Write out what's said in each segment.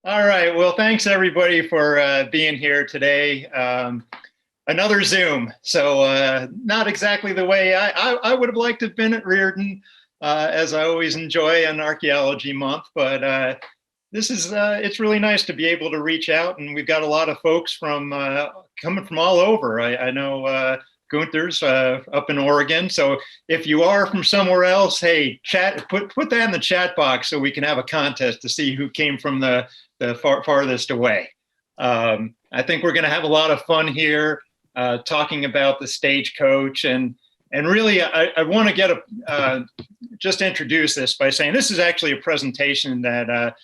All right. Well, thanks everybody for being here today. Another Zoom. So not exactly the way I would have liked to have been at Reardon, as I always enjoy an archaeology month. But this is, it's really nice to be able to reach out. And we've got a lot of folks from coming from all over. I know Gunther's up in Oregon. So if you are from somewhere else, hey, put that in the chat box so we can have a contest to see who came from the farthest away. I think we're going to have a lot of fun here talking about the stagecoach, and really I want to get just introduce this by saying this is actually a presentation that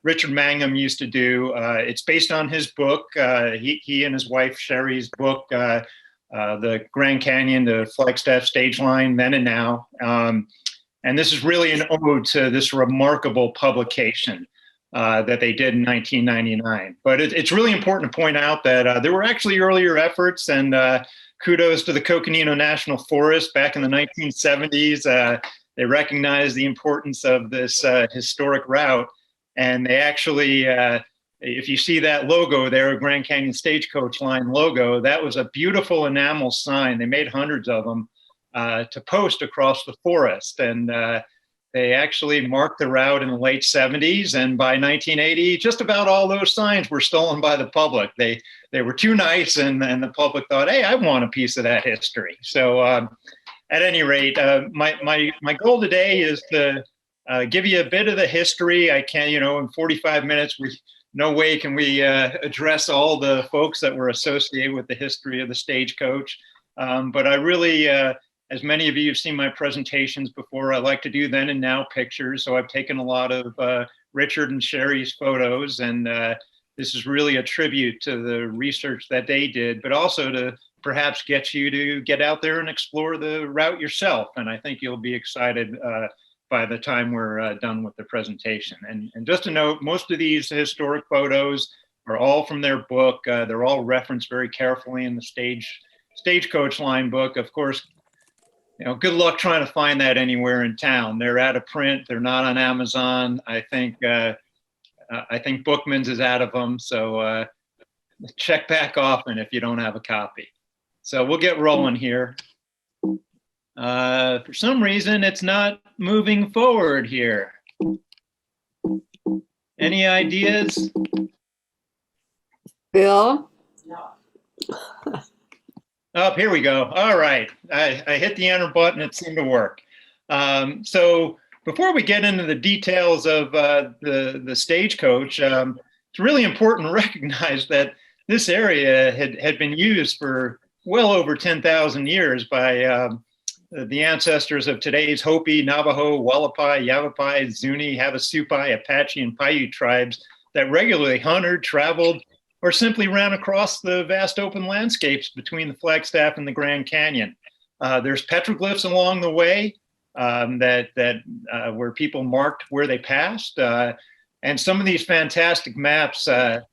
Richard Magnum used to do. It's based on his book. He and his wife Sherry's book, the Grand Canyon, the Flagstaff stage line, then and now. And this is really an ode to this remarkable publication that they did in 1999. But it's really important to point out that there were actually earlier efforts, and kudos to the Coconino National Forest back in the 1970s. They recognized the importance of this historic route, and they actually, if you see that logo there, Grand Canyon Stagecoach Line logo, that was a beautiful enamel sign. They made hundreds of them to post across the forest, and they actually marked the route in the late 70s, and by 1980, just about all those signs were stolen by the public. They were too nice, and the public thought, hey, I want a piece of that history. So at any rate, my goal today is to give you a bit of the history. I can, in 45 minutes, no way can we address all the folks that were associated with the history of the stagecoach. But I really, as many of you have seen my presentations before, I like to do then and now pictures. So I've taken a lot of Richard and Sherry's photos, and this is really a tribute to the research that they did, but also to perhaps get you to get out there and explore the route yourself. And I think you'll be excited by the time we're done with the presentation. And just to note, most of these historic photos are all from their book. They're all referenced very carefully in the Stagecoach Line book. Of course, good luck trying to find that anywhere in town. They're out of print. They're not on Amazon. I think Bookman's is out of them. So check back often if you don't have a copy. So we'll get rolling here. For some reason, it's not moving forward here. Any ideas? Bill? Oh, here we go. All right. I hit the enter button. It seemed to work. So before we get into the details of the stagecoach, it's really important to recognize that this area had been used for well over 10,000 years by the ancestors of today's Hopi, Navajo, Wallapai, Yavapai, Zuni, Havasupai, Apache, and Paiute tribes that regularly hunted, traveled, or simply ran across the vast open landscapes between the Flagstaff and the Grand Canyon. There's petroglyphs along the way where people marked where they passed. And some of these fantastic maps that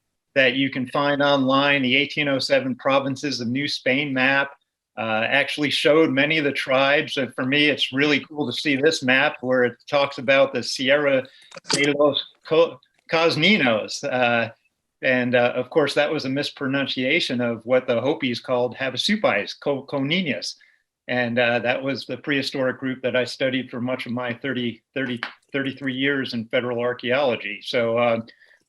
you can find online, the 1807 Provinces of New Spain map, actually showed many of the tribes. And for me, it's really cool to see this map where it talks about the Sierra de los Cosninos. And of course, that was a mispronunciation of what the Hopis called Havasupais, Coninas. And that was the prehistoric group that I studied for much of my 33 years in federal archaeology. So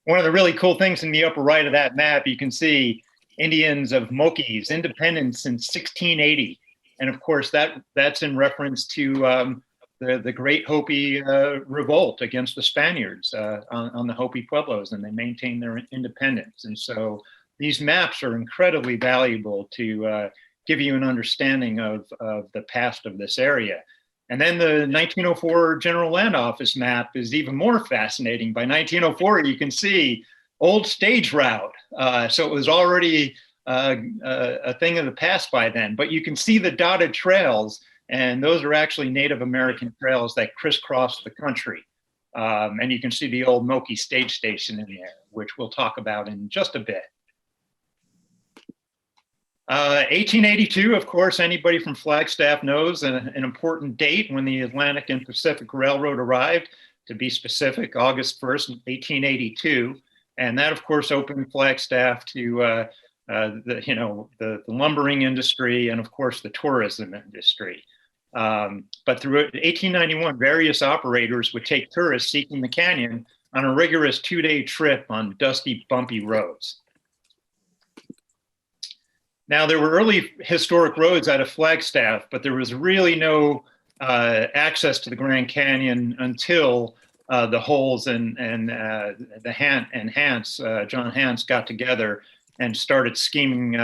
one of the really cool things in the upper right of that map, you can see Indians of Moki's independence in 1680. And of course, that's in reference to the great Hopi revolt against the Spaniards on the Hopi Pueblos, and they maintained their independence. And so these maps are incredibly valuable to give you an understanding of the past of this area. And then the 1904 General Land Office map is even more fascinating. By 1904, you can see old stage route. So it was already a thing of the past by then, but you can see the dotted trails, and those are actually Native American trails that crisscross the country. And you can see the old Moki stage station in there, which we'll talk about in just a bit. 1882, of course, anybody from Flagstaff knows an important date when the Atlantic and Pacific Railroad arrived. To be specific, August 1st, 1882. And that, of course, opened Flagstaff to the lumbering industry and, of course, the tourism industry. But through 1891, various operators would take tourists seeking the canyon on a rigorous 2-day trip on dusty, bumpy roads. Now, there were early historic roads out of Flagstaff, but there was really no access to the Grand Canyon until the Holes and Hance, John Hance, got together and started scheming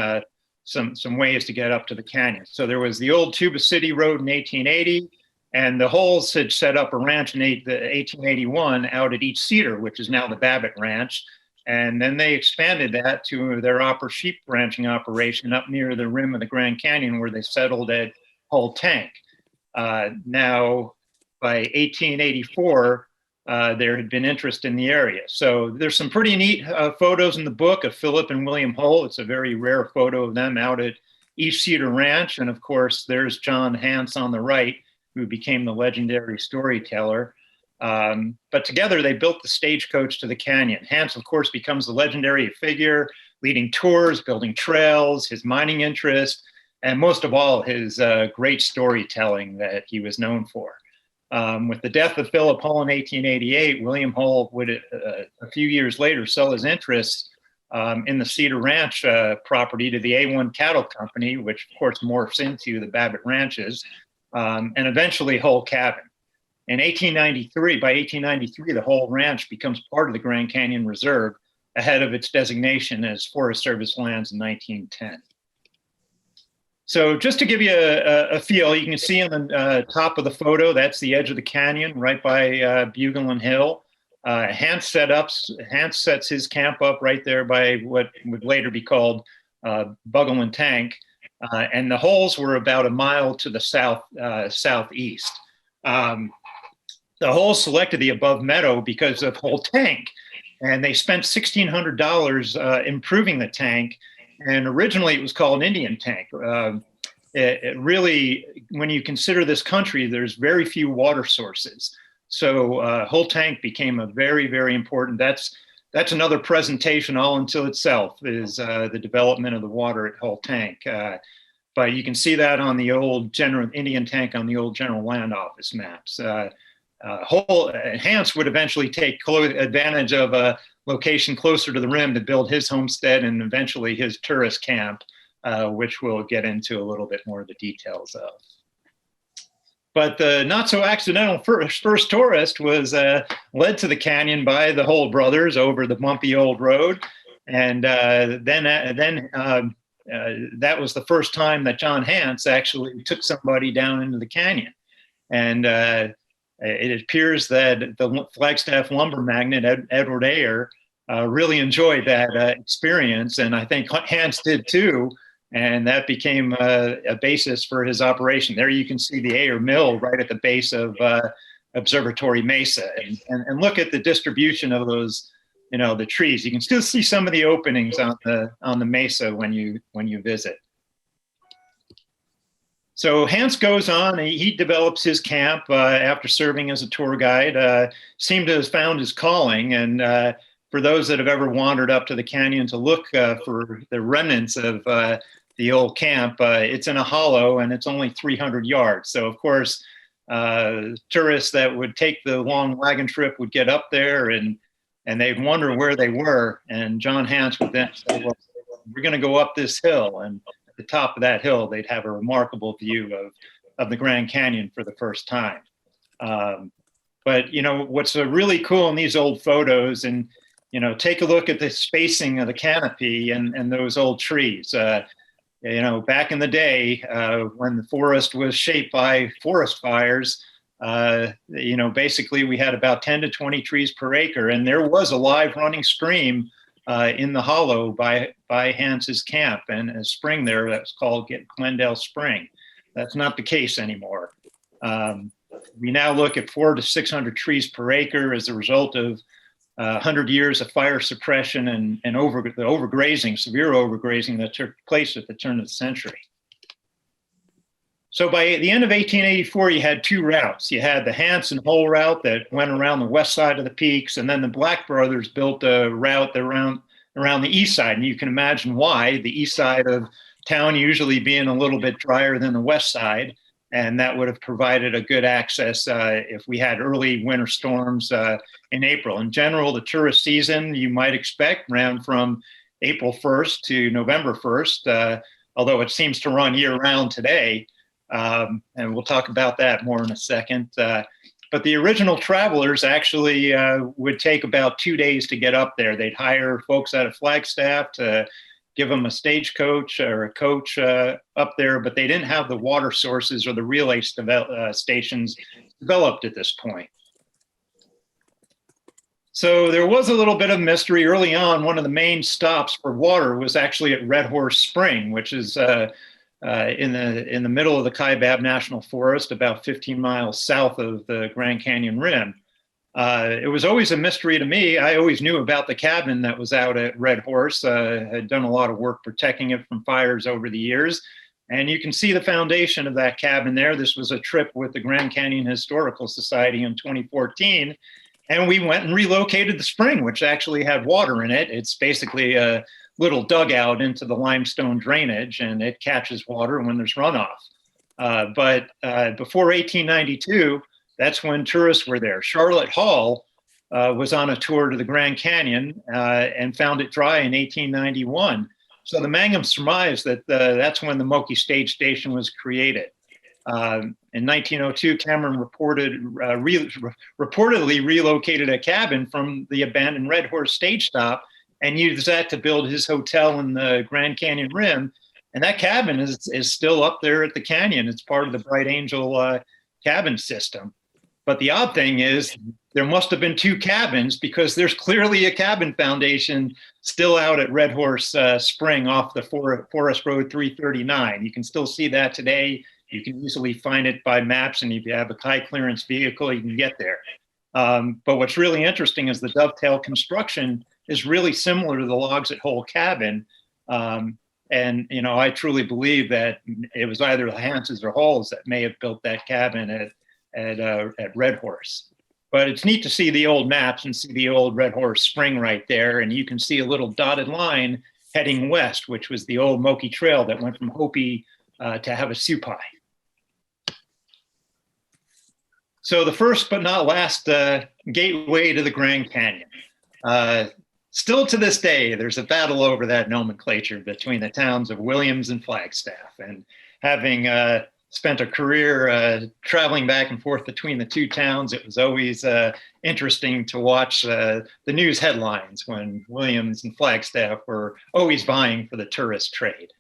some ways to get up to the canyon. So there was the old Tuba City Road in 1880, and the Holes had set up a ranch in 1881 out at East Cedar, which is now the Babbitt Ranch. And then they expanded that to their opera sheep ranching operation up near the rim of the Grand Canyon, where they settled at Hull Tank. Now, by 1884, there had been interest in the area. So there's some pretty neat photos in the book of Philip and William Hull. It's a very rare photo of them out at East Cedar Ranch. And of course, there's John Hance on the right, who became the legendary storyteller. But together they built the stagecoach to the canyon. Hance, of course, becomes the legendary figure, leading tours, building trails, his mining interest, and most of all, his great storytelling that he was known for. With the death of Philip Hull in 1888, William Hull would, a few years later, sell his interests in the Cedar Ranch property to the A1 Cattle Company, which of course morphs into the Babbitt Ranches, and eventually Hull Cabin. In 1893, by 1893, the Hull Ranch becomes part of the Grand Canyon Reserve ahead of its designation as Forest Service lands in 1910. So just to give you a feel, you can see on the top of the photo, that's the edge of the canyon right by Bugling Hill. Hance sets his camp up right there by what would later be called Bugling Tank. And the Holes were about a mile to the southeast. The Holes selected the above meadow because of Hull Tank, and they spent $1,600 improving the tank. And originally it was called Indian Tank. It really, when you consider this country, there's very few water sources. So Hull Tank became a very, very important, that's another presentation all unto itself, is the development of the water at Hull Tank. But you can see that on the old Indian Tank on the old General Land Office maps. Hance would eventually take advantage of a location closer to the rim to build his homestead and eventually his tourist camp, which we'll get into a little bit more of the details of. But the not so accidental first tourist was led to the canyon by the Hull brothers over the bumpy old road. And then that was the first time that John Hance actually took somebody down into the canyon. And it appears that the Flagstaff lumber magnate, Edward Ayer, really enjoyed that experience. And I think Hance did too. And that became a basis for his operation. There you can see the Ayer Mill right at the base of Observatory Mesa. And look at the distribution of those, the trees. You can still see some of the openings on the mesa when you visit. So Hance goes on, he develops his camp after serving as a tour guide, seemed to have found his calling. And for those that have ever wandered up to the canyon to look for the remnants of the old camp, it's in a hollow and it's only 300 yards. So of course, tourists that would take the long wagon trip would get up there and they'd wonder where they were. And John Hance would then say, well, we're going to go up this hill. And at the top of that hill, they'd have a remarkable view of the Grand Canyon for the first time. But, what's really cool in these old photos, and, take a look at the spacing of the canopy and those old trees. Back in the day, when the forest was shaped by forest fires, basically we had about 10 to 20 trees per acre, and there was a live running stream in the hollow by Hance's camp, and a spring there that's called Glendale Spring. That's not the case anymore. We now look at 400 to 600 trees per acre as a result of 100 years of fire suppression and the overgrazing, severe overgrazing that took place at the turn of the century. So by the end of 1884, you had two routes. You had the Hance and Hole route that went around the west side of the peaks, and then the Black brothers built a route around the east side. And you can imagine why. The east side of town usually being a little bit drier than the west side, and that would have provided a good access if we had early winter storms in April. In general, the tourist season you might expect ran from April 1st to November 1st, although it seems to run year-round today. And we'll talk about that more in a second. But the original travelers actually would take about 2 days to get up there. They'd hire folks out of Flagstaff to give them a stagecoach or a coach up there, but they didn't have the water sources or the relay stations developed at this point. So there was a little bit of mystery early on. One of the main stops for water was actually at Red Horse Spring, which is in the middle of the Kaibab National Forest, about 15 miles south of the Grand Canyon rim. It was always a mystery to me. I always knew about the cabin that was out at Red Horse. Had done a lot of work protecting it from fires over the years. And you can see the foundation of that cabin there. This was a trip with the Grand Canyon Historical Society in 2014. And we went and relocated the spring, which actually had water in it. It's basically a little dugout into the limestone drainage, and it catches water when there's runoff. But before 1892, that's when tourists were there. Charlotte Hall was on a tour to the Grand Canyon and found it dry in 1891. So the Magnum surmised that that's when the Moki Stage Station was created. In 1902, Cameron reportedly relocated a cabin from the abandoned Red Horse stage stop and used that to build his hotel in the Grand Canyon rim. And that cabin is still up there at the canyon. It's part of the Bright Angel cabin system. But the odd thing is there must have been two cabins, because there's clearly a cabin foundation still out at Red Horse Spring off the Forest Road 339. You can still see that today. You can easily find it by maps, and if you have a high clearance vehicle, you can get there. But what's really interesting is the dovetail construction is really similar to the logs at Hole Cabin. And, you know, I truly believe that it was either the Hances or Halls that may have built that cabin at Red Horse. But it's neat to see the old maps and see the old Red Horse Spring right there. And you can see a little dotted line heading west, which was the old Moki Trail that went from Hopi to Havasupai. So the first but not last gateway to the Grand Canyon. Still to this day, there's a battle over that nomenclature between the towns of Williams and Flagstaff. And having spent a career traveling back and forth between the two towns, it was always interesting to watch the news headlines when Williams and Flagstaff were always vying for the tourist trade.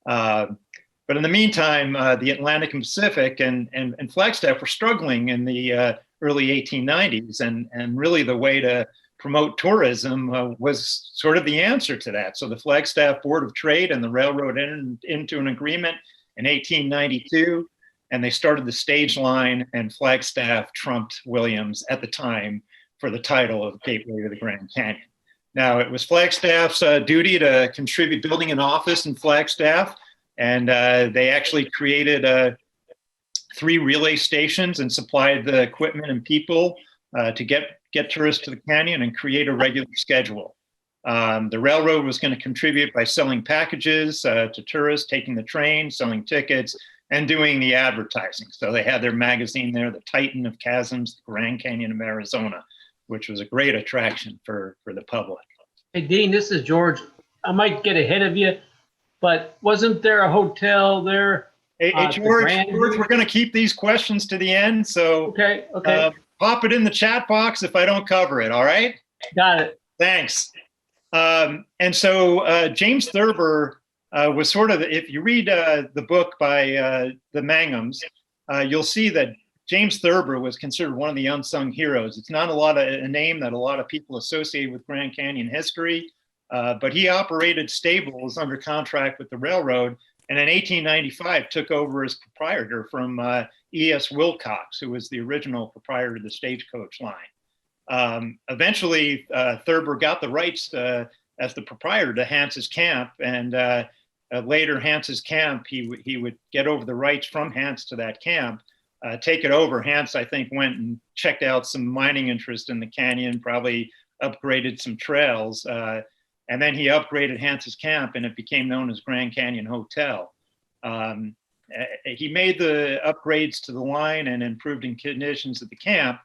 But in the meantime, the Atlantic and Pacific and Flagstaff were struggling in the early 1890s. And really the way to promote tourism was sort of the answer to that. So the Flagstaff Board of Trade and the railroad entered into an agreement in 1892, and they started the stage line, and Flagstaff trumped Williams at the time for the title of Gateway to the Grand Canyon. Now, it was Flagstaff's duty to contribute building an office in Flagstaff. And they actually created 3 relay stations and supplied the equipment and people to get tourists to the canyon and create a regular schedule. The railroad was going to contribute by selling packages to tourists, taking the train, selling tickets, and doing the advertising. So they had their magazine there, the Titan of Chasms, the Grand Canyon of Arizona, which was a great attraction for the public. Hey, Dean, this is George. I might get ahead of you, but wasn't there a hotel there? Hey, George, we're going to keep these questions to the end. So okay. Pop it in the chat box if I don't cover it. All right. Got it. Thanks. And so James Thurber was sort of, if you read the book by the Magnums, you'll see that James Thurber was considered one of the unsung heroes. It's not a name that a lot of people associate with Grand Canyon history. But he operated stables under contract with the railroad, and in 1895 took over as proprietor from E.S. Wilcox, who was the original proprietor of the stagecoach line. Eventually, Thurber got the rights as the proprietor to Hance's camp, and later Hance's camp, he would get over the rights from Hance to that camp, take it over. Hance, I think, went and checked out some mining interest in the canyon, probably upgraded some trails, and then he upgraded Hance's camp, and it became known as Grand Canyon Hotel. He made the upgrades to the line and improved in conditions at the camp.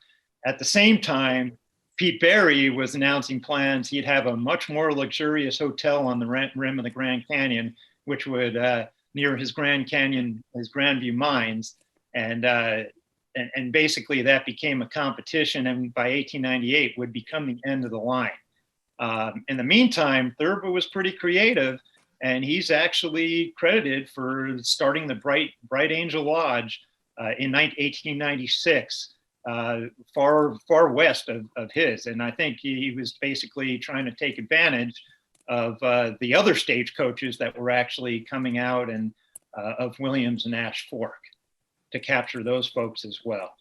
At the same time, Pete Berry was announcing plans. He'd have a much more luxurious hotel on the rim of the Grand Canyon, which would near his Grand Canyon, his Grandview mines, and basically that became a competition, and by 1898 would become the end of the line. In the meantime, Thurber was pretty creative, and he's actually credited for starting the Bright Angel Lodge in 1896, far west of his. And I think he was basically trying to take advantage of the other stagecoaches that were actually coming out, and of Williams and Ash Fork, to capture those folks as well.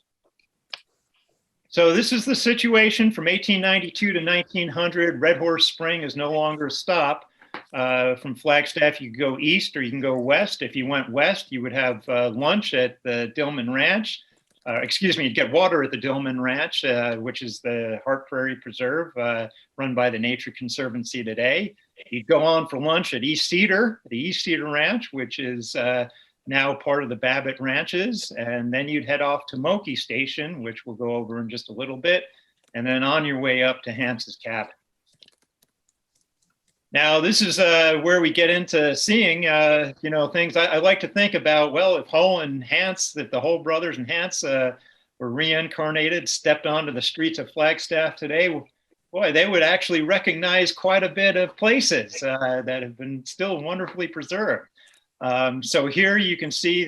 So this is the situation from 1892 to 1900. Red Horse Spring is no longer a stop. From Flagstaff, you could go east or you can go west. If you went west, you would have lunch at the Dillman Ranch. You'd get water at the Dillman Ranch, which is the Hart Prairie Preserve, run by the Nature Conservancy today. You'd go on for lunch at East Cedar, the East Cedar Ranch, which is now part of the Babbitt Ranches. And then you'd head off to Moki Station, which we'll go over in just a little bit, and then on your way up to Hance's cabin. Now, this is where we get into seeing, things I like to think about. Well, if Hull and Hance, if the Hull brothers and Hance were reincarnated, stepped onto the streets of Flagstaff today, boy, they would actually recognize quite a bit of places that have been still wonderfully preserved. So here you can see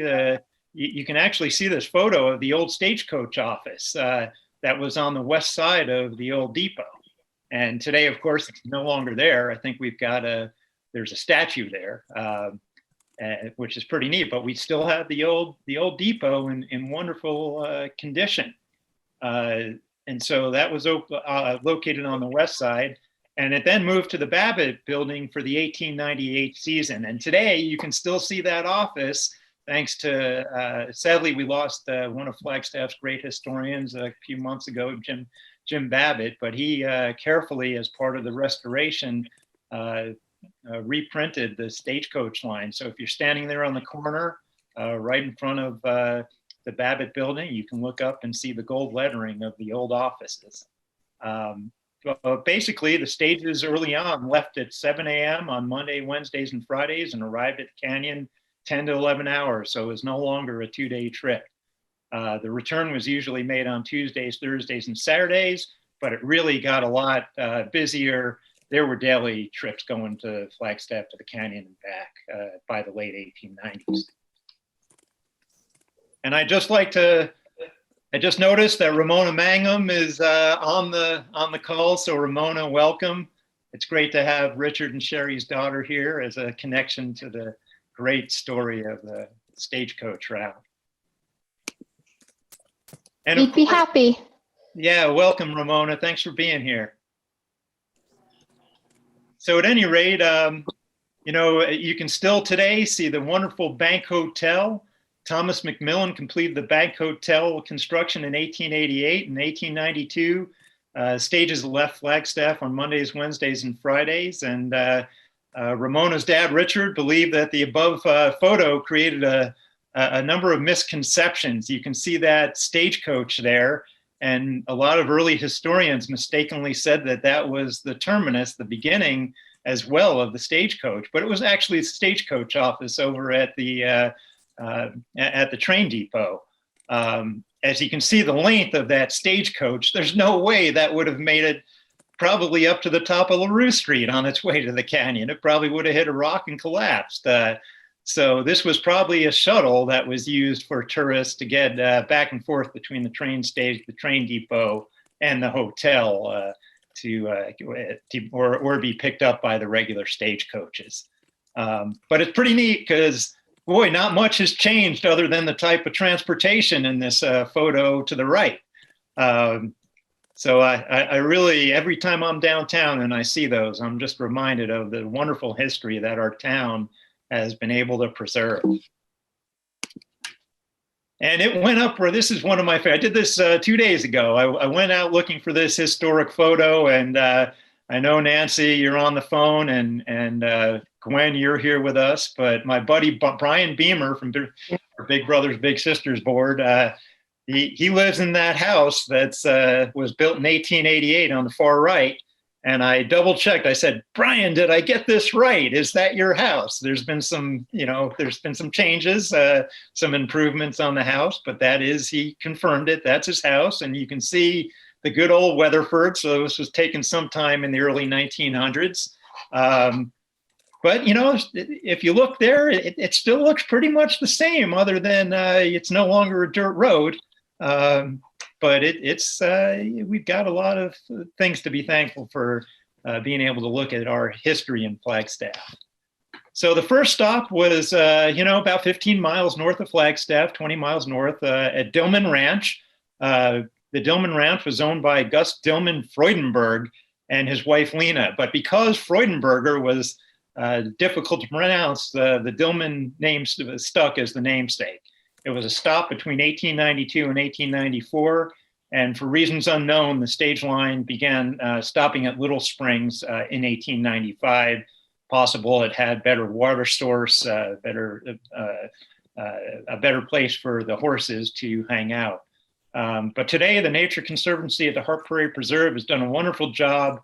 you can actually see this photo of the old stagecoach office that was on the west side of the old depot. And today, of course, it's no longer there. I think we've got there's a statue there, which is pretty neat, but we still have the old depot in wonderful condition. And so that was located on the west side. And it then moved to the Babbitt building for the 1898 season. And today you can still see that office, thanks to, sadly, we lost one of Flagstaff's great historians a few months ago, Jim Babbitt, but he carefully, as part of the restoration, reprinted the stagecoach line. So if you're standing there on the corner, right in front of the Babbitt building, you can look up and see the gold lettering of the old offices. Basically, the stages early on left at 7 a.m. on Monday, Wednesdays, and Fridays, and arrived at the canyon 10 to 11 hours. So it was no longer a 2-day trip. The return was usually made on Tuesdays, Thursdays, and Saturdays, but it really got a lot busier. There were daily trips going to Flagstaff to the canyon and back by the late 1890s. And I just noticed that Ramona Magnum is on the call. So Ramona, welcome. It's great to have Richard and Sherry's daughter here as a connection to the great story of the stagecoach route. And we'd be happy. Yeah, welcome, Ramona. Thanks for being here. So at any rate, you can still today see the wonderful Bank Hotel. Thomas McMillan completed the Bank Hotel construction in 1888 and 1892. Stages left Flagstaff on Mondays, Wednesdays, and Fridays. And Ramona's dad, Richard, believed that the above photo created a number of misconceptions. You can see that stagecoach there, and a lot of early historians mistakenly said that that was the terminus, the beginning as well of the stagecoach, but it was actually the stagecoach office over at the train depot. As you can see the length of that stagecoach, there's no way that would have made it probably up to the top of LaRue Street on its way to the canyon. It probably would have hit a rock and collapsed. So this was probably a shuttle that was used for tourists to get back and forth between the train stage, the train depot, and the hotel or be picked up by the regular stagecoaches. But it's pretty neat because, boy, not much has changed other than the type of transportation in this photo to the right. So I really, every time I'm downtown and I see those, I'm just reminded of the wonderful history that our town has been able to preserve. And it went up where this is one of my favorites. I did this 2 days ago. I went out looking for this historic photo, and I know, Nancy, you're on the phone, and Gwen, you're here with us, but my buddy Brian Beamer from our Big Brothers Big Sisters board, he lives in that house that's was built in 1888 on the far right. And I double checked. I said, Brian, did I get this right? Is that your house? There's been some, there's been some changes, some improvements on the house, but he confirmed it. That's his house. And you can see the good old Weatherford. So this was taken sometime in the early 1900s. But, if you look there, it still looks pretty much the same, other than it's no longer a dirt road. But we've got a lot of things to be thankful for being able to look at our history in Flagstaff. So the first stop was, about 15 miles north of Flagstaff, 20 miles north at Dillman Ranch. The Dillman Ranch was owned by Gus Dillman Freudenberg and his wife Lena. But because Freudenberger was difficult to pronounce, the Dillman name stuck as the namesake. It was a stop between 1892 and 1894, and for reasons unknown, the stage line began stopping at Little Springs in 1895. Possible it had better water source, a better place for the horses to hang out. But today, the Nature Conservancy at the Hart Prairie Preserve has done a wonderful job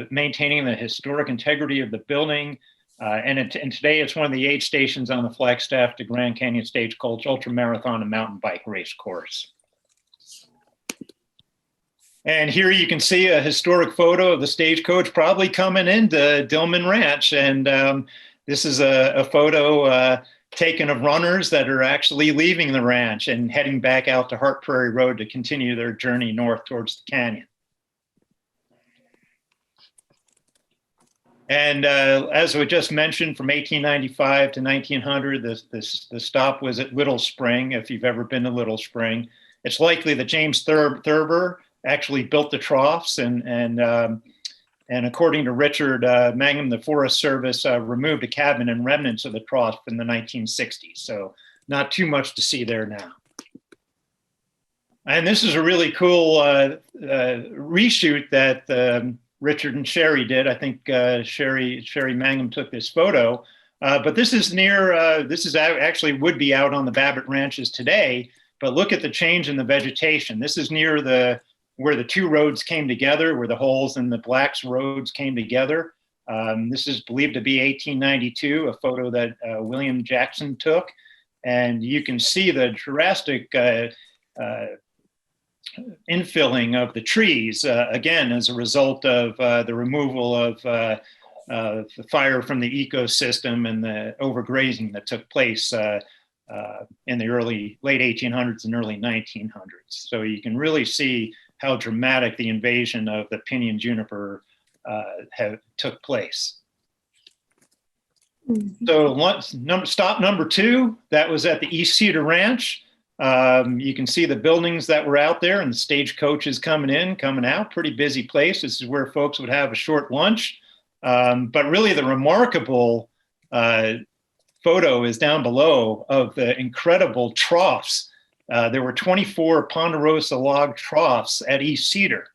maintaining the historic integrity of the building. And today it's one of the 8 stations on the Flagstaff to Grand Canyon Stagecoach Ultra Marathon and Mountain Bike Race Course. And here you can see a historic photo of the stagecoach probably coming into Dillman Ranch. And this is a photo taken of runners that are actually leaving the ranch and heading back out to Hart Prairie Road to continue their journey north towards the canyon. And as we just mentioned, from 1895 to 1900, the stop was at Little Spring, if you've ever been to Little Spring. It's likely that James Thurber actually built the troughs, and according to Richard Magnum, the Forest Service removed a cabin and remnants of the trough in the 1960s. So not too much to see there now. And this is a really cool reshoot that Richard and Sherry did. I think Sherry Magnum took this photo, but this is near, this is actually would be out on the Babbitt ranches today, but look at the change in the vegetation. This is near where the 2 roads came together, where the Holes and the Blacks roads came together. This is believed to be 1892, a photo that William Jackson took. And you can see the drastic infilling of the trees, again, as a result of the removal of the fire from the ecosystem and the overgrazing that took place in the late 1800s and early 1900s. So you can really see how dramatic the invasion of the pinyon juniper took place. So stop number 2, that was at the East Cedar Ranch. You can see the buildings that were out there and the stagecoaches coming in, coming out, pretty busy place. This is where folks would have a short lunch. But really the remarkable photo is down below of the incredible troughs. There were 24 ponderosa log troughs at East Cedar.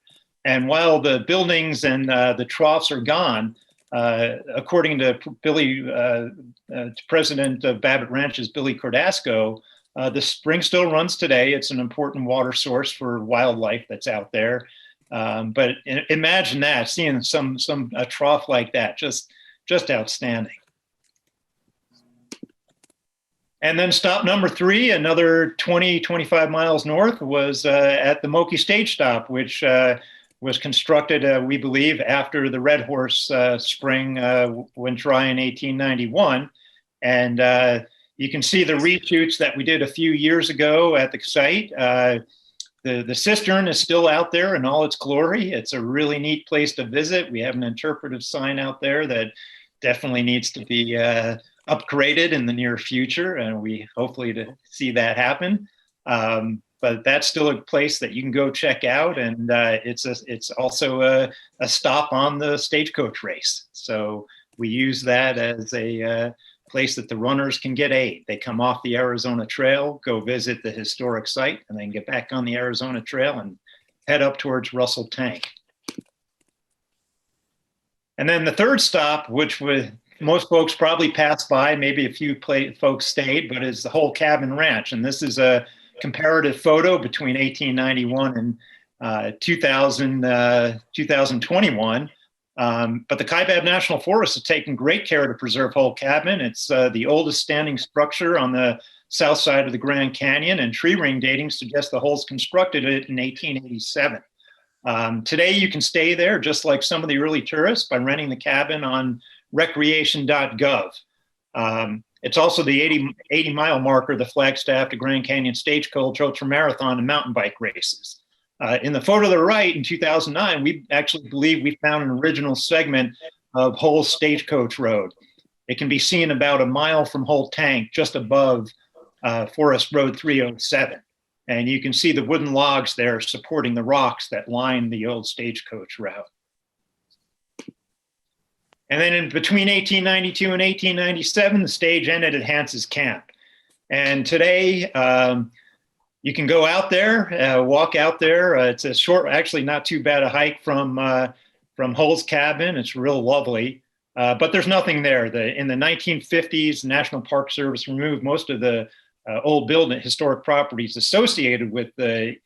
And while the buildings and the troughs are gone, according to President of Babbitt Ranches, Billy Cordasco, the spring still runs today. It's an important water source for wildlife that's out there. But imagine that, seeing a trough like that, just outstanding. And then stop number 3, another 25 miles north, was at the Moki Stage Stop, which was constructed, we believe, after the Red Horse Spring went dry in 1891. And you can see the reshoots that we did a few years ago at the site. The cistern is still out there in all its glory. It's a really neat place to visit. We have an interpretive sign out there that definitely needs to be upgraded in the near future, and we hopefully to see that happen. But that's still a place that you can go check out, and it's also a stop on the stagecoach race. So we use that as a place that the runners can get aid. They come off the Arizona Trail, go visit the historic site, and then get back on the Arizona Trail and head up towards Russell Tank. And then the third stop, which most folks probably passed by, maybe a few folks stayed, but is the Whole Cabin Ranch. And this is a comparative photo between 1891 and 2021. But the Kaibab National Forest has taken great care to preserve Whole Cabin. It's the oldest standing structure on the south side of the Grand Canyon, and tree ring dating suggests the Holes constructed it in 1887. Today you can stay there just like some of the early tourists by renting the cabin on recreation.gov. It's also the 80-mile marker, the Flagstaff to Grand Canyon Stagecoach Ultra Marathon and mountain bike races. In the photo to the right in 2009, we actually believe we found an original segment of Whole Stagecoach Road. It can be seen about a mile from Whole Tank, just above Forest Road 307. And you can see the wooden logs there supporting the rocks that line the old stagecoach route. And then in between 1892 and 1897, the stage ended at Hance's camp. And today, you can go out there, walk out there. It's a short, actually not too bad a hike from Hull's cabin. It's real lovely, but there's nothing there. In the 1950s, the National Park Service removed most of the old building, historic properties associated with the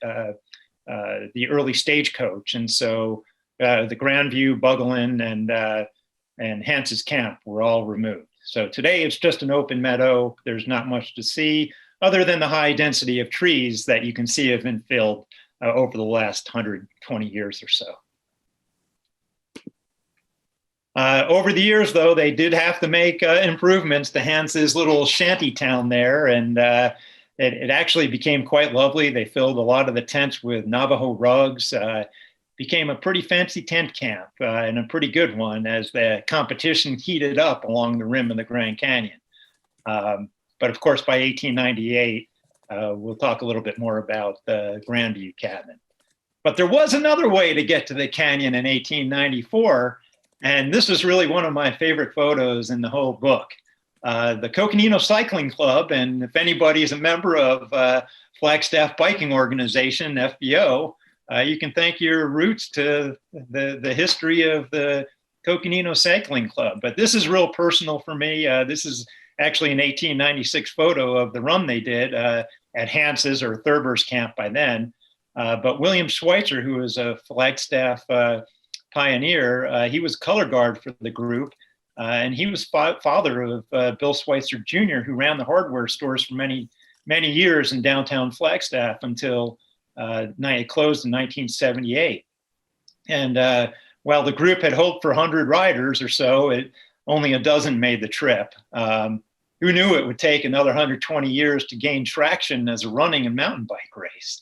early stagecoach. And so the Grandview, Buggelin, and Hance's camp were all removed. So today it's just an open meadow. There's not much to see other than the high density of trees that you can see have been filled over the last 120 years or so. Over the years, though, they did have to make improvements to Hance's little shanty town there, and it actually became quite lovely. They filled a lot of the tents with Navajo rugs, became a pretty fancy tent camp, and a pretty good one as the competition heated up along the rim of the Grand Canyon. But of course, by 1898, we'll talk a little bit more about the Grandview cabin. But there was another way to get to the canyon in 1894, and this is really one of my favorite photos in the whole book. The Coconino Cycling Club, and if anybody is a member of Flagstaff Biking Organization, FBO, you can thank your roots to the history of the Coconino Cycling Club. But this is real personal for me. This is actually an 1896 photo of the run they did at Hance's or Thurber's camp by then. But William Schweitzer, who was a Flagstaff pioneer, he was color guard for the group. And he was father of Bill Schweitzer Jr., who ran the hardware stores for many, many years in downtown Flagstaff until it closed in 1978. And while the group had hoped for 100 riders or so, only a dozen made the trip. Who knew it would take another 120 years to gain traction as a running and mountain bike race?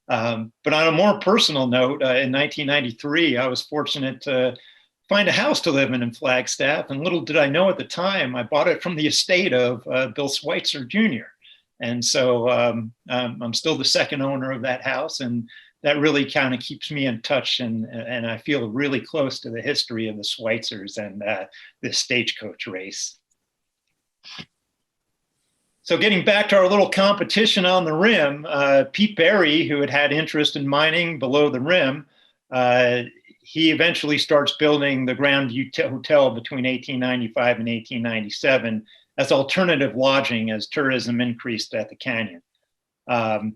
But on a more personal note, in 1993, I was fortunate to find a house to live in Flagstaff. And little did I know at the time, I bought it from the estate of Bill Schweitzer Jr. And so I'm still the second owner of that house. And that really kind of keeps me in touch. And I feel really close to the history of the Schweitzers and this stagecoach race. So getting back to our little competition on the rim, Pete Berry, who had interest in mining below the rim, he eventually starts building the Grandview Hotel between 1895 and 1897 as alternative lodging as tourism increased at the canyon. And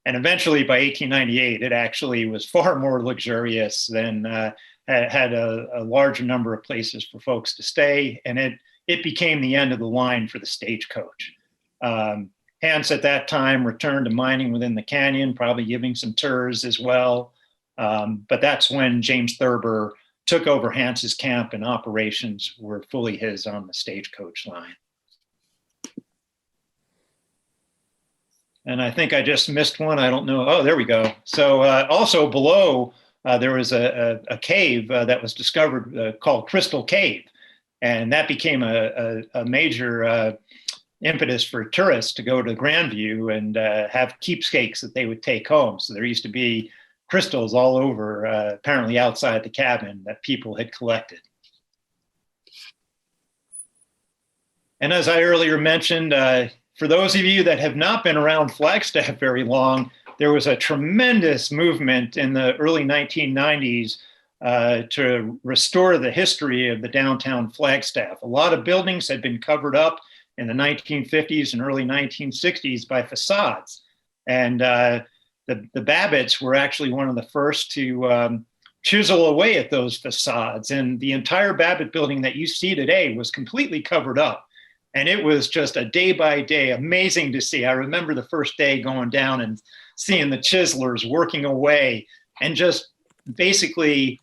eventually by 1898, it actually was far more luxurious than had a larger number of places for folks to stay. And it became the end of the line for the stagecoach. Hance at that time returned to mining within the canyon, probably giving some tours as well. But that's when James Thurber took over Hance's camp and operations were fully his on the stagecoach line. And I think I just missed one. I don't know. Oh, there we go. So also below, there was a cave that was discovered called Crystal Cave. And that became a major impetus for tourists to go to Grandview and have keepsakes that they would take home. So there used to be crystals all over, apparently outside the cabin, that people had collected. And as I earlier mentioned, for those of you that have not been around Flagstaff very long, there was a tremendous movement in the early 1990s to restore the history of the downtown Flagstaff. A lot of buildings had been covered up in the 1950s and early 1960s by facades. And the Babbitts were actually one of the first to chisel away at those facades. And the entire Babbitt building that you see today was completely covered up. And it was just a day by day, amazing to see. I remember the first day going down and seeing the chiselers working away and just basically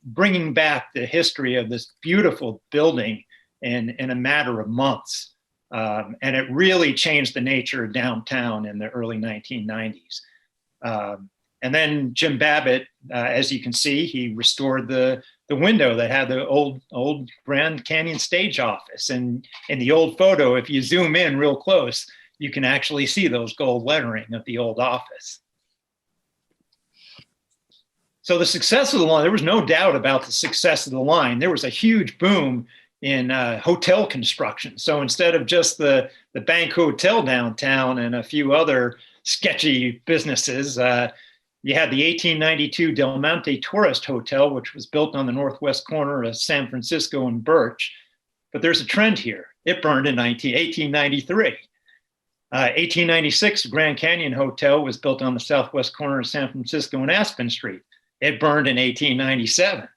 bringing back the history of this beautiful building in a matter of months. And it really changed the nature of downtown in the early 1990s. And then Jim Babbitt, as you can see, he restored the window that had the old Grand Canyon stage office. And in the old photo, if you zoom in real close, you can actually see those gold lettering of the old office. So the success of the line, there was no doubt about the success of the line. There was a huge boom in hotel construction. So instead of just the Bank Hotel downtown and a few other sketchy businesses, you had the 1892 Del Monte Tourist Hotel, which was built on the northwest corner of San Francisco and Birch. But there's a trend here. It burned in 1893. 1896, the Grand Canyon Hotel was built on the southwest corner of San Francisco and Aspen Street. It burned in 1897.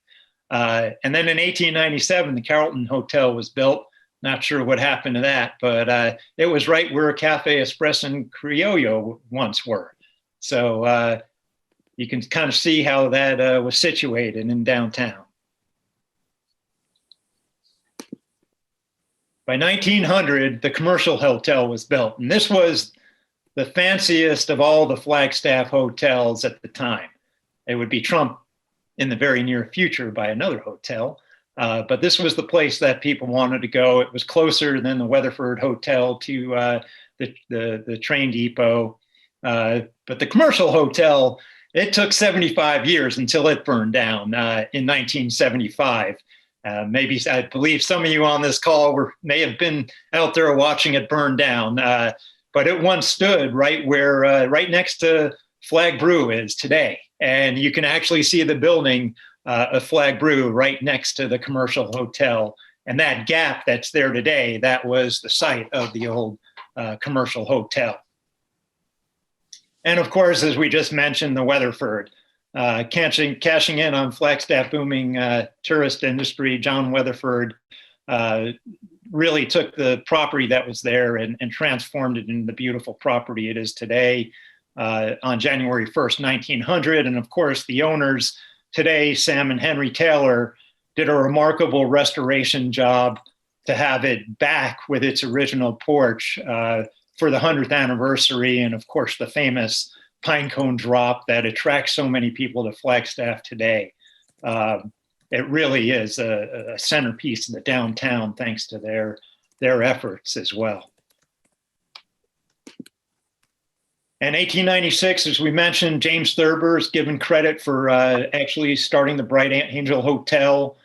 And then in 1897, the Carlton Hotel was built. Not sure what happened to that, but it was right where Cafe Espresso and Criollo once were. So you can kind of see how that was situated in downtown. By 1900, the Commercial Hotel was built, and this was the fanciest of all the Flagstaff hotels at the time. It would be trumped in the very near future by another hotel, but this was the place that people wanted to go. It was closer than the Weatherford Hotel to the train depot, but the Commercial Hotel, it took 75 years until it burned down in 1975. Maybe I believe some of you on this call may have been out there watching it burn down, but it once stood right where, right next to Flag Brew is today. And you can actually see the building of Flag Brew right next to the Commercial Hotel. And that gap that's there today, that was the site of the old Commercial Hotel. And of course, as we just mentioned, the Weatherford. Cashing in on Flagstaff booming tourist industry, John Weatherford really took the property that was there and transformed it into the beautiful property it is today on January 1st, 1900. And of course, the owners today, Sam and Henry Taylor, did a remarkable restoration job to have it back with its original porch for the 100th anniversary, and of course the famous pinecone drop that attracts so many people to Flagstaff today. It really is a centerpiece of the downtown thanks to their efforts as well. In 1896, as we mentioned, James Thurber is given credit for actually starting the Bright Angel Hotel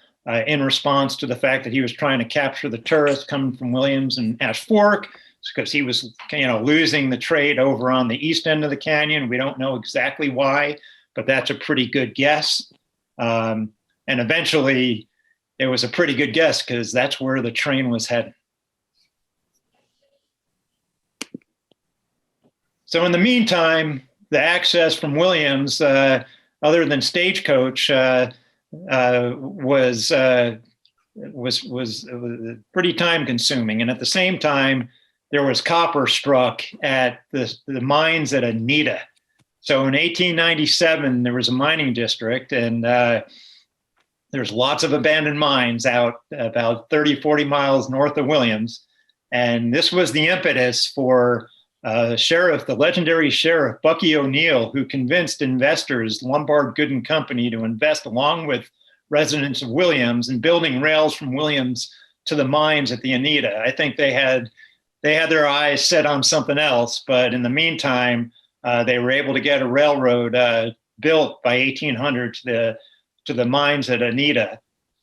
in response to the fact that he was trying to capture the tourists coming from Williams and Ash Fork, because he was, losing the trade over on the east end of the canyon. We don't know exactly why, but that's a pretty good guess. And eventually, it was a pretty good guess because that's where the train was heading. So in the meantime, the access from Williams, other than Stagecoach, was pretty time consuming. And at the same time, there was copper struck at the mines at Anita. So in 1897, there was a mining district, and there's lots of abandoned mines out about 30, 40 miles north of Williams. And this was the impetus for the legendary sheriff, Bucky O'Neill, who convinced investors, Lombard Good and Company, to invest along with residents of Williams in building rails from Williams to the mines at the Anita. I think they had their eyes set on something else, but in the meantime, they were able to get a railroad built by 1800 to the mines at Anita.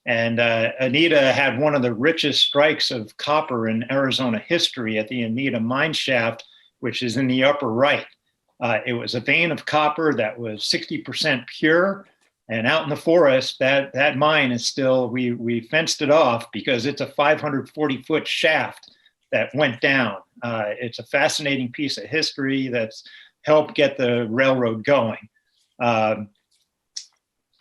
And Anita had one of the richest strikes of copper in Arizona history at the Anita mine shaft, which is in the upper right. It was a vein of copper that was 60% pure. And out in the forest, that mine is still, we fenced it off because it's a 540-foot shaft that went down. It's a fascinating piece of history that's helped get the railroad going.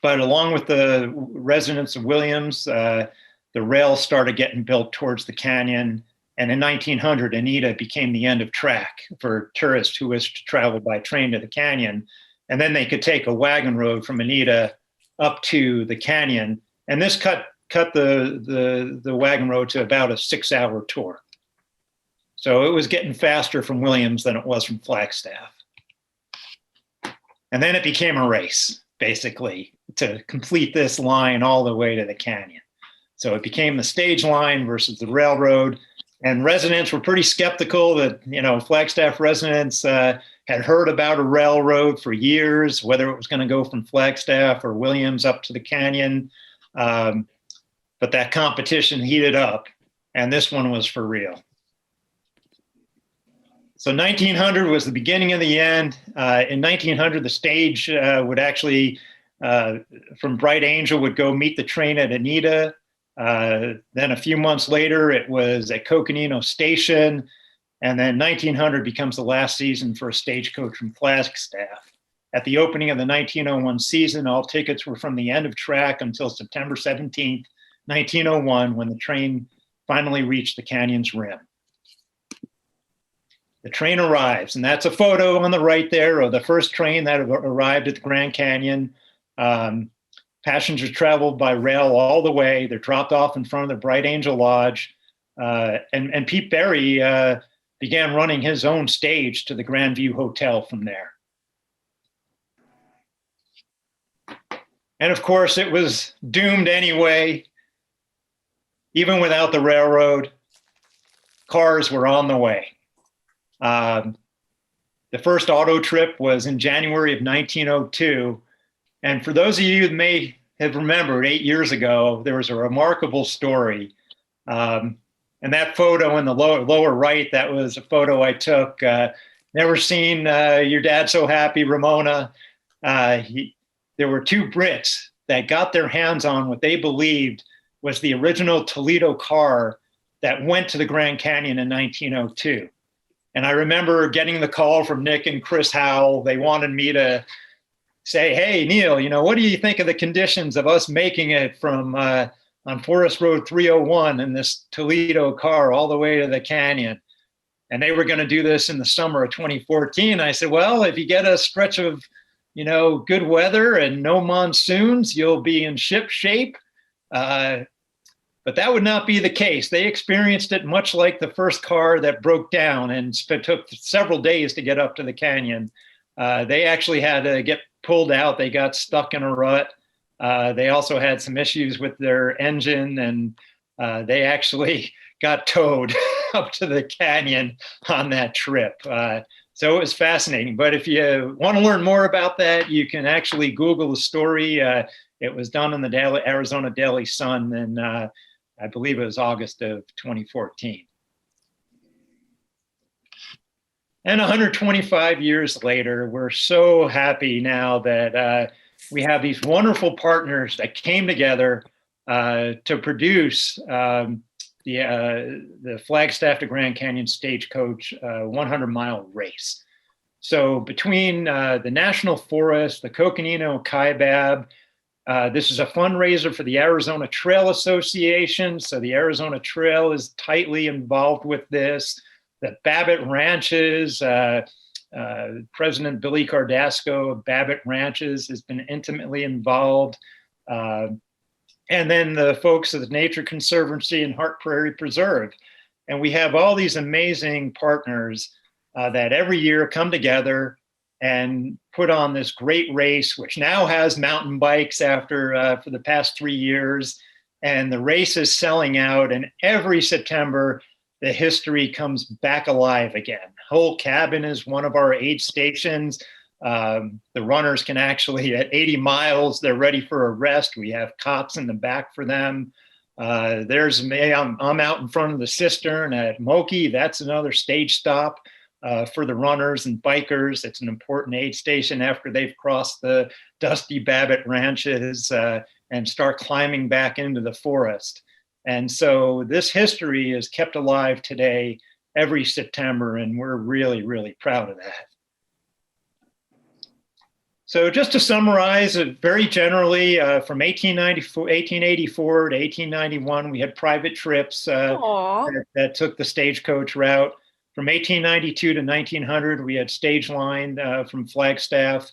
But along with the residents of Williams, the rail started getting built towards the canyon. And in 1900, Anita became the end of track for tourists who wished to travel by train to the canyon. And then they could take a wagon road from Anita up to the canyon. And this cut the wagon road to about a 6-hour tour. So it was getting faster from Williams than it was from Flagstaff. And then it became a race, basically, to complete this line all the way to the canyon. So it became the stage line versus the railroad. And residents were pretty skeptical that, Flagstaff residents had heard about a railroad for years, whether it was going to go from Flagstaff or Williams up to the canyon. But that competition heated up, and this one was for real. So 1900 was the beginning of the end. In 1900, the stage would actually, from Bright Angel, would go meet the train at Anita. Then a few months later, it was at Coconino Station. And then 1900 becomes the last season for a stagecoach from Flagstaff. At the opening of the 1901 season, all tickets were from the end of track until September 17th, 1901, when the train finally reached the canyon's rim. The train arrives, and that's a photo on the right there of the first train that arrived at the Grand Canyon. Passengers traveled by rail all the way. They're dropped off in front of the Bright Angel Lodge. And Pete Berry began running his own stage to the Grandview Hotel from there. And of course, it was doomed anyway. Even without the railroad, cars were on the way. The first auto trip was in January of 1902. And for those of you who may have remembered 8 years ago, there was a remarkable story. And that photo in the lower right, that was a photo I took. Never seen your dad so happy, Ramona. There were two Brits that got their hands on what they believed was the original Toledo car that went to the Grand Canyon in 1902. And I remember getting the call from Nick and Chris Howell. They wanted me to say, hey, Neil, what do you think of the conditions of us making it from on Forest Road 301 in this Toledo car all the way to the canyon? And they were going to do this in the summer of 2014. I said, well, if you get a stretch of, good weather and no monsoons, you'll be in ship shape. But that would not be the case. They experienced it much like the first car that broke down and took several days to get up to the canyon. They actually had to get pulled out. They got stuck in a rut. They also had some issues with their engine, and they actually got towed up to the canyon on that trip. So it was fascinating. But if you want to learn more about that, you can actually Google the story. It was done in the Arizona Daily Sun, and I believe it was August of 2014. And 125 years later, we're so happy now that we have these wonderful partners that came together to produce the Flagstaff to Grand Canyon Stagecoach 100-mile race. So between the National Forest, the Coconino Kaibab, this is a fundraiser for the Arizona Trail Association. So the Arizona Trail is tightly involved with this. The Babbitt Ranches, President Billy Cardasco of Babbitt Ranches has been intimately involved. And then the folks of the Nature Conservancy and Hart Prairie Preserve. And we have all these amazing partners that every year come together and put on this great race, which now has mountain bikes for the past 3 years. And the race is selling out. And every September, the history comes back alive again. Whole Cabin is one of our aid stations. The runners can actually, at 80 miles, they're ready for a rest. We have cots in the back for them. There's me, I'm out in front of the cistern at Moki. That's another stage stop for the runners and bikers. It's an important aid station after they've crossed the dusty Babbitt ranches and start climbing back into the forest. And so this history is kept alive today every September, and we're really, really proud of that. So just to summarize it very generally, from 1884 to 1891, we had private trips that took the stagecoach route. From 1892 to 1900, we had stage line from Flagstaff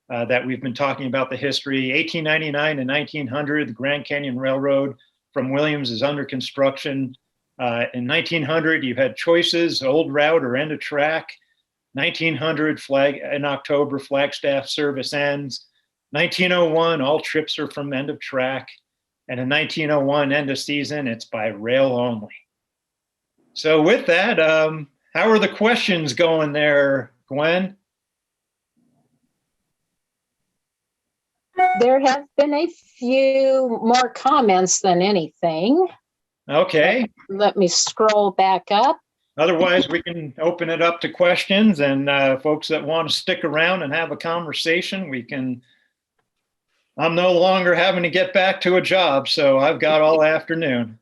that we've been talking about the history. 1899 to 1900, the Grand Canyon Railroad from Williams is under construction. In 1900, you had choices, old route or end of track. 1900, in October, Flagstaff service ends. 1901, all trips are from end of track. And in 1901, end of season, it's by rail only. So with that, how are the questions going there, Gwen? There have been a few more comments than anything. Okay. Let me scroll back up. Otherwise, we can open it up to questions, and folks that want to stick around and have a conversation, we can. I'm no longer having to get back to a job, so I've got all afternoon.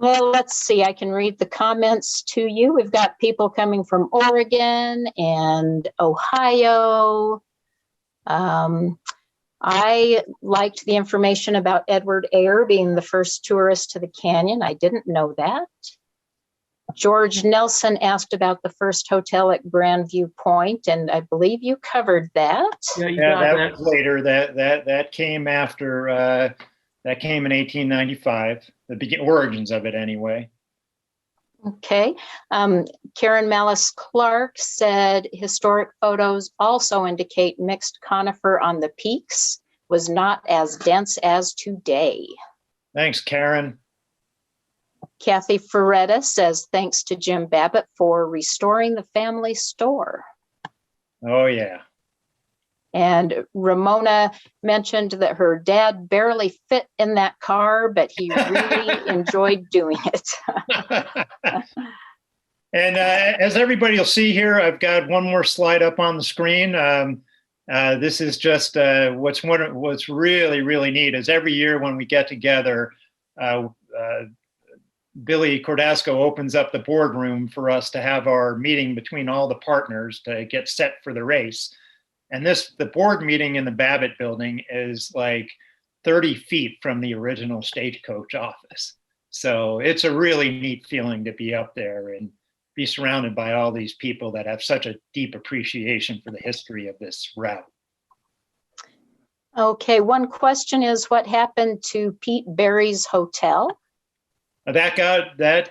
Well, let's see. I can read the comments to you. We've got people coming from Oregon and Ohio. I liked the information about Edward Eyre being the first tourist to the canyon. I didn't know that. George Nelson asked about the first hotel at Grandview Point, and I believe you covered that. Yeah, that was later. That came after. That came in 1895. The origins of it, anyway. Okay. Karen Malice Clark said historic photos also indicate mixed conifer on the peaks, was not as dense as today. Thanks, Karen. Kathy Ferretta says, thanks to Jim Babbitt for restoring the family store. Oh, yeah. And Ramona mentioned that her dad barely fit in that car, but he really enjoyed doing it. And as everybody will see here, I've got one more slide up on the screen. This is just what's really, really neat is every year when we get together, Billy Cordasco opens up the boardroom for us to have our meeting between all the partners to get set for the race. And the board meeting in the Babbitt building is like 30 feet from the original stagecoach office. So it's a really neat feeling to be up there and be surrounded by all these people that have such a deep appreciation for the history of this route. Okay, one question is what happened to Pete Berry's hotel? That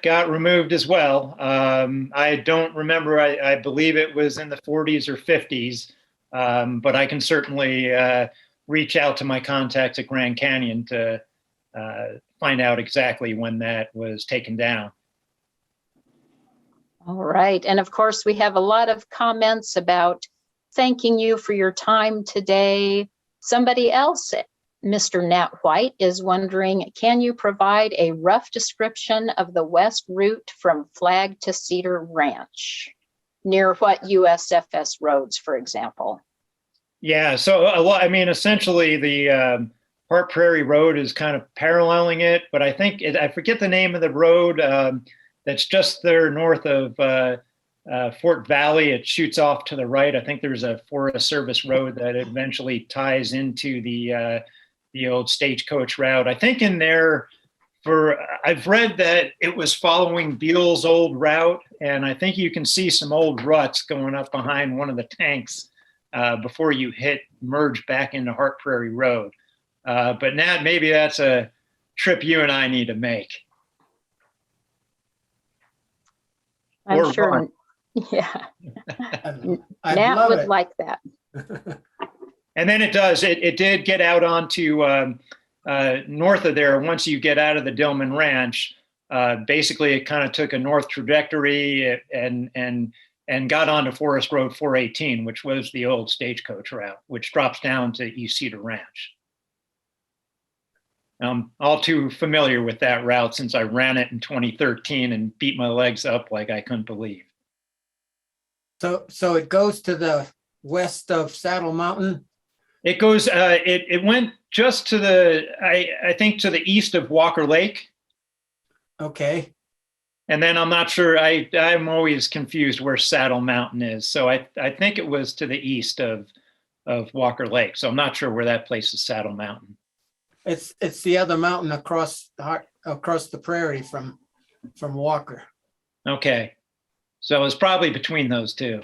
got removed as well. I don't remember. I believe it was in the 40s or 50s. But I can certainly reach out to my contacts at Grand Canyon to find out exactly when that was taken down. All right. And of course, we have a lot of comments about thanking you for your time today. Somebody else, Mr. Nat White, is wondering, can you provide a rough description of the west route from Flag to Cedar Ranch? Near what USFS roads, for example? Yeah, so I mean, essentially the Hart Prairie Road is kind of paralleling it, but I think I forget the name of the road that's just there north of Fort Valley. It shoots off to the right. I think there's a Forest Service road that eventually ties into the old stagecoach route. I think in there, I've read that it was following Beale's old route, and I think you can see some old ruts going up behind one of the tanks before you merge back into Hart Prairie Road. But Nat, maybe that's a trip you and I need to make. I'm sure. Yeah. Nat would like that. And then it does. It did get out onto north of there. Once you get out of the Dillman Ranch, basically it kind of took a north trajectory and and got onto Forest Road 418, which was the old stagecoach route, which drops down to East Cedar Ranch. I'm all too familiar with that route since I ran it in 2013 and beat my legs up like I couldn't believe. So it goes to the west of Saddle Mountain? It goes, it went just to the, I think to the east of Walker Lake. Okay. And then I'm not sure, I'm always confused where Saddle Mountain is. So I think it was to the east of Walker Lake. So I'm not sure where that place is, Saddle Mountain. It's the other mountain across the prairie from Walker. Okay. So it's probably between those two.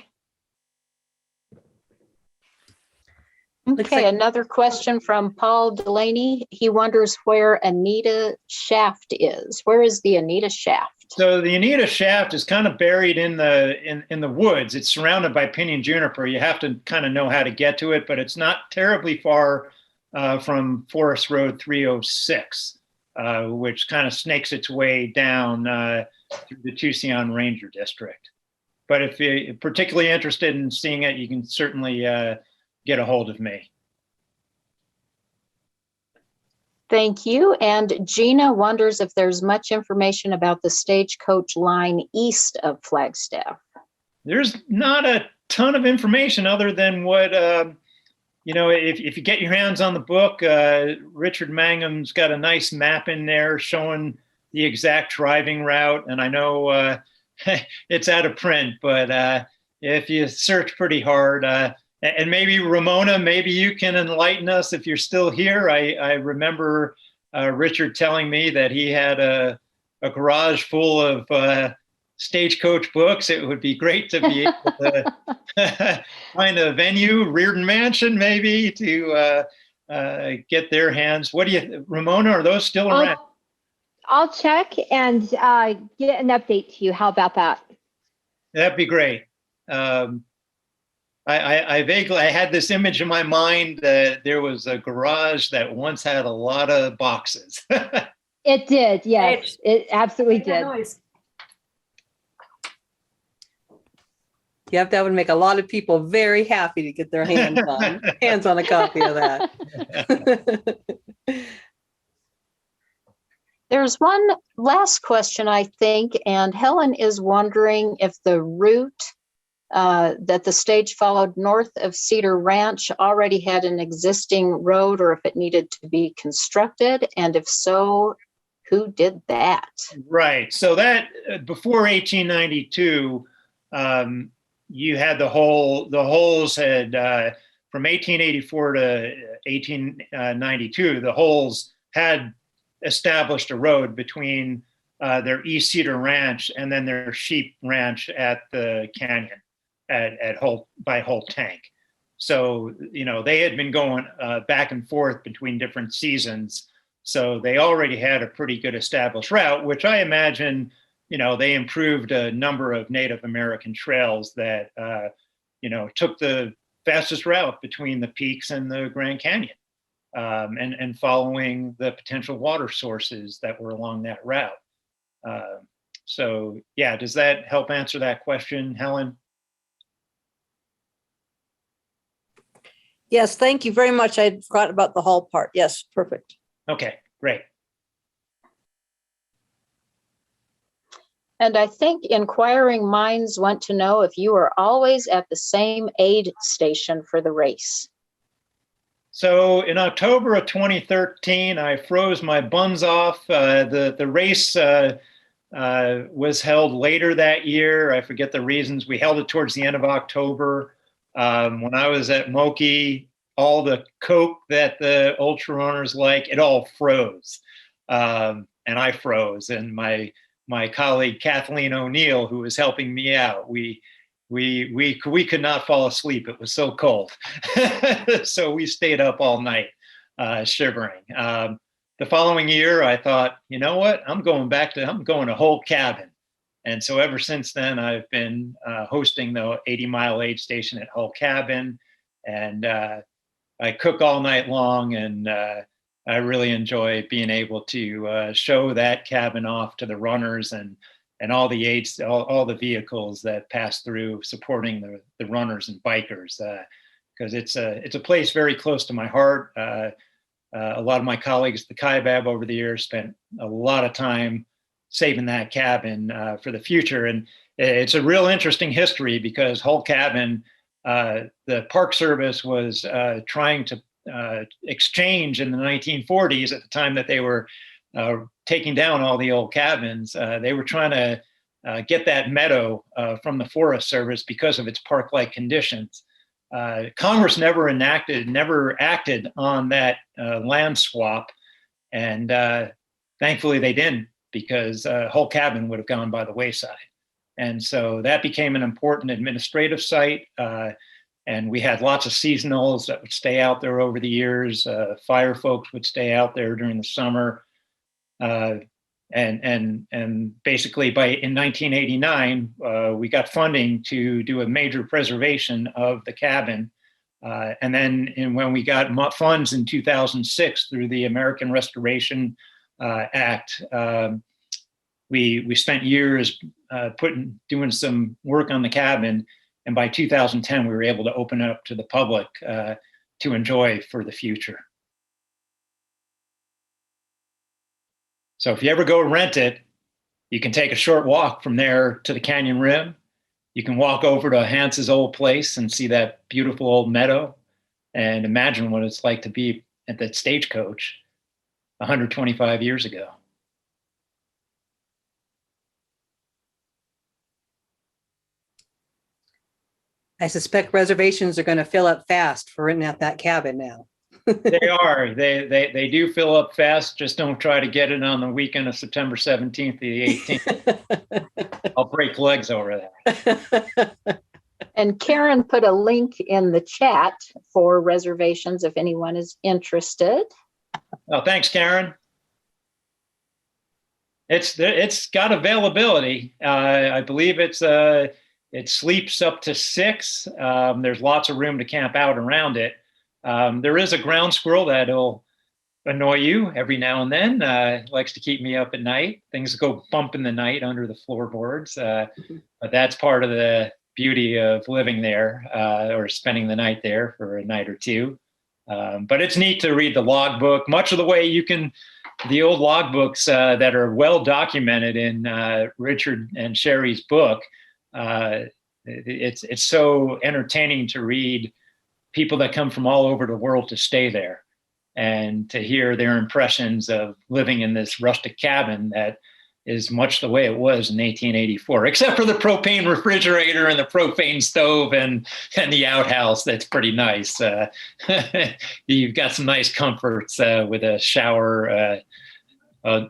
Okay, another question from Paul Delaney. He wonders where Anita Shaft is. Where is the Anita Shaft? So the Anita Shaft is kind of buried in the woods. It's surrounded by pinyon juniper. You have to kind of know how to get to it, but it's not terribly far from Forest Road 306, which kind of snakes its way down through the Tucson Ranger District. But if you're particularly interested in seeing it, you can certainly get a hold of me. Thank you. And Gina wonders if there's much information about the stagecoach line east of Flagstaff. There's not a ton of information other than what, if you get your hands on the book, Richard Magnum's got a nice map in there showing the exact driving route. And I know it's out of print, but if you search pretty hard, and maybe Ramona, maybe you can enlighten us if you're still here. I remember Richard telling me that he had a garage full of stagecoach books. It would be great to be able to find a venue, Reardon Mansion, maybe, to get their hands. What do you, Ramona, are those still around? I'll check and get an update to you. How about that? That'd be great. I vaguely, I had this image in my mind that there was a garage that once had a lot of boxes. It did, yes, it absolutely did. Yep, that would make a lot of people very happy to get their hands on a copy of that. There's one last question, I think, and Helen is wondering if the route that the stage followed north of Cedar Ranch already had an existing road or if it needed to be constructed, and if so, who did that? Right. So that before 1892, you had the holes had from 1884 to 1892, the holes had established a road between their East Cedar Ranch and then their sheep ranch at the canyon at Holt by Holt Tank. So, they had been going back and forth between different seasons. So they already had a pretty good established route, which I imagine, they improved a number of Native American trails that, took the fastest route between the peaks and the Grand Canyon, and following the potential water sources that were along that route. So yeah, does that help answer that question, Helen? Yes, thank you very much. I forgot about the hall part. Yes, perfect. Okay, great. And I think inquiring minds want to know if you are always at the same aid station for the race. So in October of 2013, I froze my buns off. The race was held later that year. I forget the reasons. We held it towards the end of October. When I was at Moki, all the Coke that the ultra runners like, it all froze. And I froze. And my colleague, Kathleen O'Neill, who was helping me out, we could not fall asleep. It was so cold. So we stayed up all night, shivering. The following year, I thought, you know what? I'm going to Whole Cabin. And so ever since then, I've been hosting the 80-mile aid station at Whole Cabin. And I cook all night long. And I really enjoy being able to show that cabin off to the runners and and all the aids, all the vehicles that pass through supporting the runners and bikers, because it's a place very close to my heart. A lot of my colleagues at the Kaibab over the years spent a lot of time saving that cabin for the future. And it's a real interesting history because Hull Cabin, the Park Service was trying to exchange in the 1940s at the time that they were taking down all the old cabins. They were trying to get that meadow from the Forest Service because of its park-like conditions. Congress never acted on that land swap, and thankfully they didn't, because Hull Cabin would have gone by the wayside. And so that became an important administrative site, and we had lots of seasonals that would stay out there over the years. Fire folks would stay out there during the summer, and basically in 1989 we got funding to do a major preservation of the cabin, and then when we got funds in 2006 through the American Restoration Act, we spent years doing some work on the cabin, and by 2010 we were able to open it up to the public to enjoy for the future. So if you ever go rent it, you can take a short walk from there to the canyon rim. You can walk over to Hance's old place and see that beautiful old meadow, and imagine what it's like to be at that stagecoach 125 years ago. I suspect reservations are going to fill up fast for renting out that cabin now. They are. They do fill up fast. Just don't try to get it on the weekend of September 17th to the 18th. I'll break legs over that. And Karen put a link in the chat for reservations if anyone is interested. Oh, thanks, Karen. It's got availability. I believe it sleeps up to 6. There's lots of room to camp out around it. There is a ground squirrel that'll annoy you every now and then. Likes to keep me up at night. Things go bump in the night under the floorboards, but that's part of the beauty of living there or spending the night there for a night or two. But it's neat to read the logbook. Much of the way the old logbooks that are well documented in Richard and Sherry's book. It's so entertaining to read people that come from all over the world to stay there and to hear their impressions of living in this rustic cabin that is much the way it was in 1884, except for the propane refrigerator and the propane stove and the outhouse. That's pretty nice. You've got some nice comforts with a shower,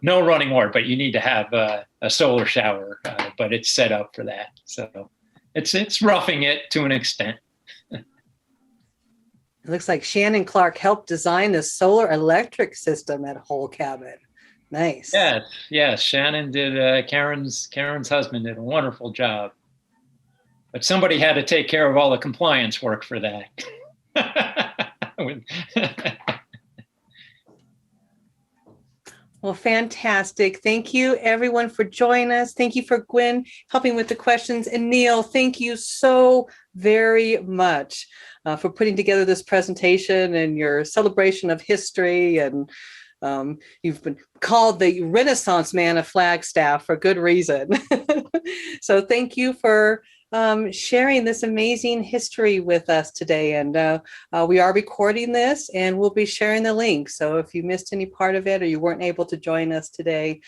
no running water, but you need to have a solar shower, but it's set up for that. So it's roughing it to an extent. It looks like Shannon Clark helped design the solar electric system at Hull Cabin. Nice. Yes. Shannon did. Karen's husband did a wonderful job, but somebody had to take care of all the compliance work for that. Well, fantastic. Thank you, everyone, for joining us. Thank you for Gwen helping with the questions. And Neil, thank you so very much for putting together this presentation and your celebration of history. And you've been called the Renaissance man of Flagstaff for good reason. So thank you for sharing this amazing history with us today. And we are recording this and we'll be sharing the link. So if you missed any part of it or you weren't able to join us today,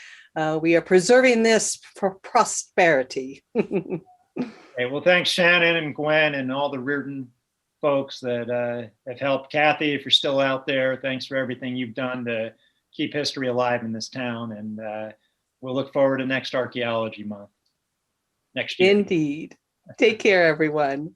we are preserving this for prosperity. Hey, well, thanks, Shannon and Gwen and all the Reardon folks that have helped. Kathy, if you're still out there, thanks for everything you've done to keep history alive in this town. And we'll look forward to next Archaeology Month next year. Indeed. Take care, everyone.